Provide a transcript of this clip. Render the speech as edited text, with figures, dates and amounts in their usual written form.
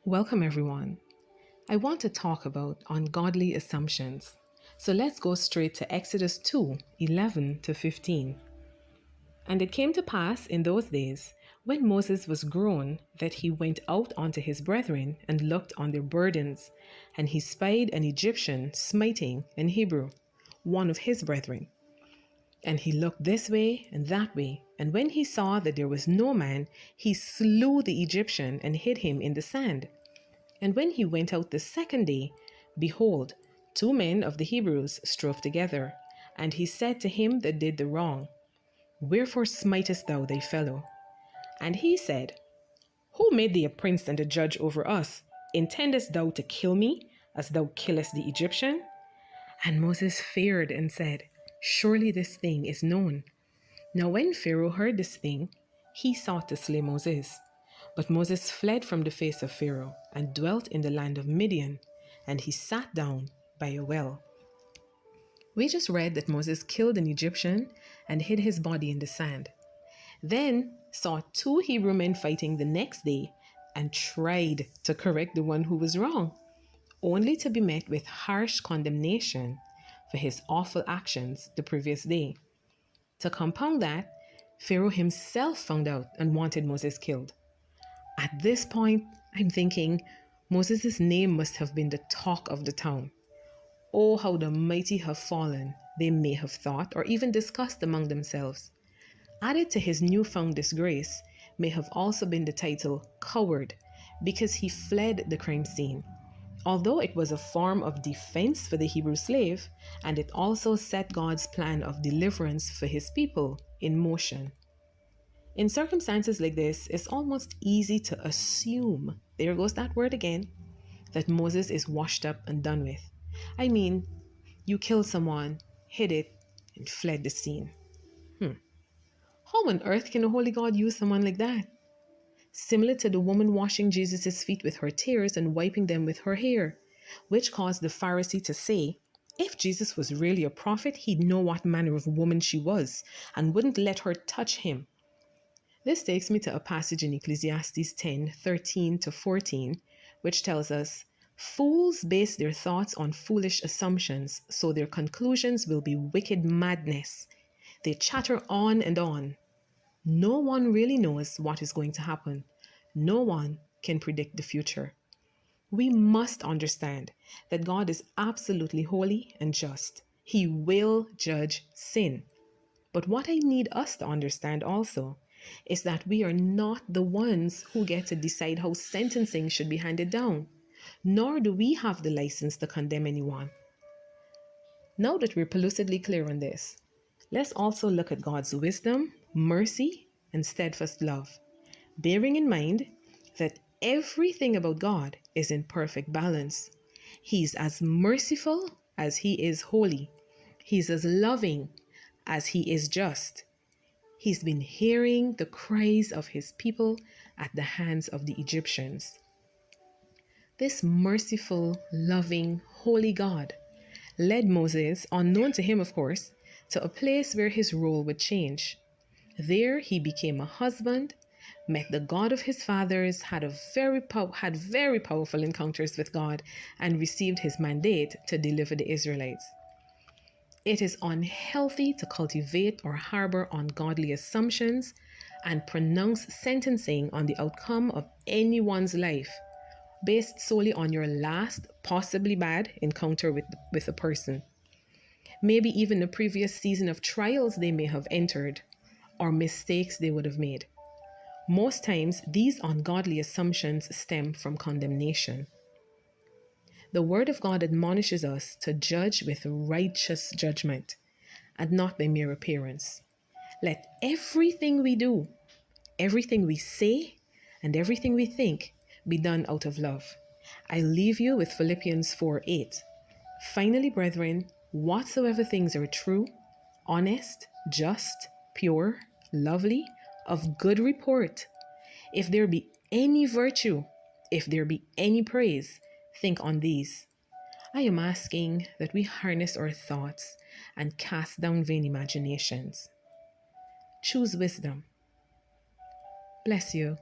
Welcome, everyone. I want to talk about ungodly assumptions. So let's go straight to Exodus 2:11 to 15. And it came to pass in those days, when Moses was grown, that he went out unto his brethren and looked on their burdens, and he spied an Egyptian smiting an Hebrew, one of his brethren. And he looked this way and that way, and when he saw that there was no man, he slew the Egyptian and hid him in the sand. And when he went out the second day, behold, two men of the Hebrews strove together. And he said to him that did the wrong, Wherefore smitest thou thy fellow? And he said, Who made thee a prince and a judge over us? Intendest thou to kill me, as thou killest the Egyptian? And Moses feared and said, Surely this thing is known. Now when Pharaoh heard this thing, he sought to slay Moses. But Moses fled from the face of Pharaoh and dwelt in the land of Midian, and he sat down by a well. We just read that Moses killed an Egyptian and hid his body in the sand. Then saw two Hebrew men fighting the next day and tried to correct the one who was wrong, only to be met with harsh condemnation for his awful actions the previous day. To compound that, Pharaoh himself found out and wanted Moses killed. At this point, I'm thinking Moses' name must have been the talk of the town. Oh, how the mighty have fallen, they may have thought or even discussed among themselves. Added to his newfound disgrace may have also been the title coward, because he fled the crime scene. Although it was a form of defense for the Hebrew slave, and it also set God's plan of deliverance for his people in motion. In circumstances like this, it's almost easy to assume, there goes that word again, that Moses is washed up and done with. I mean, you killed someone, hid it, and fled the scene. How on earth can a holy God use someone like that? Similar to the woman washing Jesus' feet with her tears and wiping them with her hair, which caused the Pharisee to say, if Jesus was really a prophet, he'd know what manner of woman she was and wouldn't let her touch him. This takes me to a passage in Ecclesiastes 10:13 to 14, which tells us, Fools base their thoughts on foolish assumptions, so their conclusions will be wicked madness. They chatter on and on. No one really knows what is going to happen. No one can predict the future. We must understand that God is absolutely holy and just. He will judge sin. But what I need us to understand also is that we are not the ones who get to decide how sentencing should be handed down, nor do we have the license to condemn anyone. Now that we're pellucidly clear on this, let's also look at God's wisdom, mercy, and steadfast love, bearing in mind that everything about God is in perfect balance. He's as merciful as he is holy. He's as loving as he is just. He's been hearing the cries of his people at the hands of the Egyptians. This merciful, loving, holy God led Moses, unknown to him of course, to a place where his role would change. There he became a husband, met the God of his fathers, had very powerful encounters with God, and received his mandate to deliver the Israelites. It is unhealthy to cultivate or harbor ungodly assumptions and pronounce sentencing on the outcome of anyone's life based solely on your last, possibly bad, encounter with a person. Maybe even the previous season of trials they may have entered or mistakes they would have made. Most times, these ungodly assumptions stem from condemnation. The Word of God admonishes us to judge with righteous judgment and not by mere appearance. Let everything we do, everything we say, and everything we think be done out of love. I leave you with Philippians 4:8. Finally, brethren, whatsoever things are true, honest, just, pure, lovely, of good report, if there be any virtue, if there be any praise, think on these. I am asking that we harness our thoughts and cast down vain imaginations. Choose wisdom. Bless you.